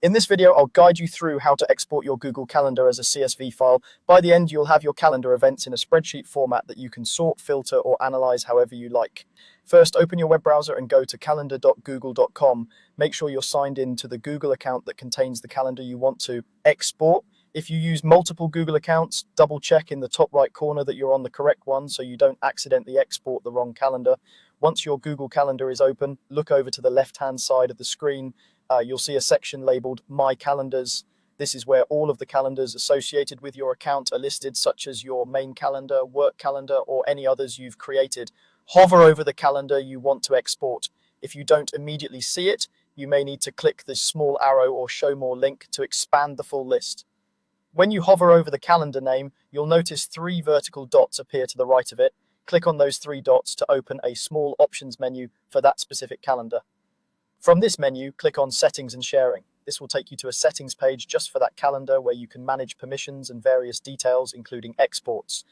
In this video, I'll guide you through how to export your Google Calendar as a CSV file. By the end, you'll have your calendar events in a spreadsheet format that you can sort, filter, or analyze however you like. First, open your web browser and go to calendar.google.com. Make sure you're signed in to the Google account that contains the calendar you want to export. If you use multiple Google accounts, double check in the top right corner that you're on the correct one so you don't accidentally export the wrong calendar. Once your Google Calendar is open, look over to the left-hand side of the screen. You'll see a section labeled My Calendars. This is where all of the calendars associated with your account are listed, such as your main calendar, work calendar, or any others you've created. Hover over the calendar you want to export. If you don't immediately see it, you may need to click the small arrow or show more link to expand the full list. When you hover over the calendar name, you'll notice 3 vertical dots appear to the right of it. Click on those 3 dots to open a small options menu for that specific calendar. From this menu, click on Settings and Sharing. This will take you to a settings page just for that calendar where you can manage permissions and various details, including exports.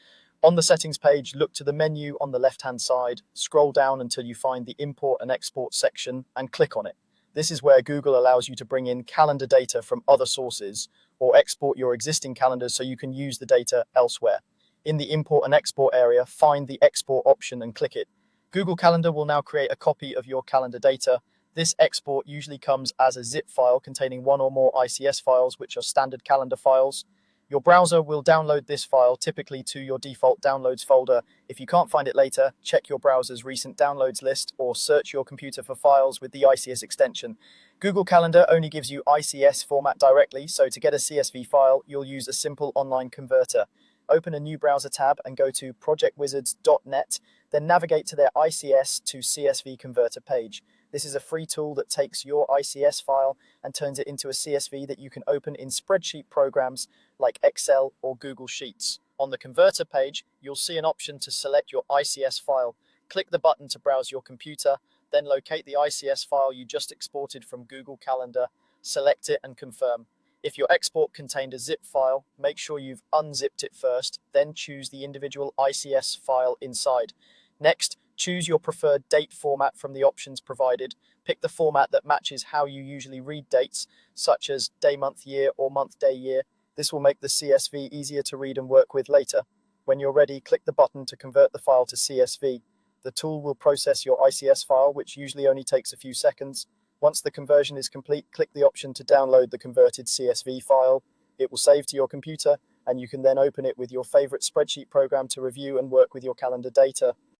On the settings page, look to the menu on the left-hand side, scroll down until you find the Import and Export section, and click on it. This is where Google allows you to bring in calendar data from other sources or export your existing calendars so you can use the data elsewhere. In the Import and Export area, find the Export option and click it. Google Calendar will now create a copy of your calendar data. This export usually comes as a zip file containing 1 or more ICS files, which are standard calendar files. Your browser will download this file typically to your default downloads folder. If you can't find it later, check your browser's recent downloads list or search your computer for files with the ICS extension. Google Calendar only gives you ICS format directly, so to get a CSV file, you'll use a simple online converter. Open a new browser tab and go to projectwizards.net, then navigate to their ICS to CSV converter page. This is a free tool that takes your ICS file and turns it into a CSV that you can open in spreadsheet programs like Excel or Google Sheets. On the converter page, you'll see an option to select your ICS file. Click the button to browse your computer, then locate the ICS file you just exported from Google Calendar, select it and confirm. If your export contained a zip file, make sure you've unzipped it first, then choose the individual ICS file inside. Next, choose your preferred date format from the options provided. Pick the format that matches how you usually read dates, such as day, month, year, or month, day, year. This will make the CSV easier to read and work with later. When you're ready, click the button to convert the file to CSV. The tool will process your ICS file, which usually only takes a few seconds. Once the conversion is complete, click the option to download the converted CSV file. It will save to your computer, and you can then open it with your favorite spreadsheet program to review and work with your calendar data.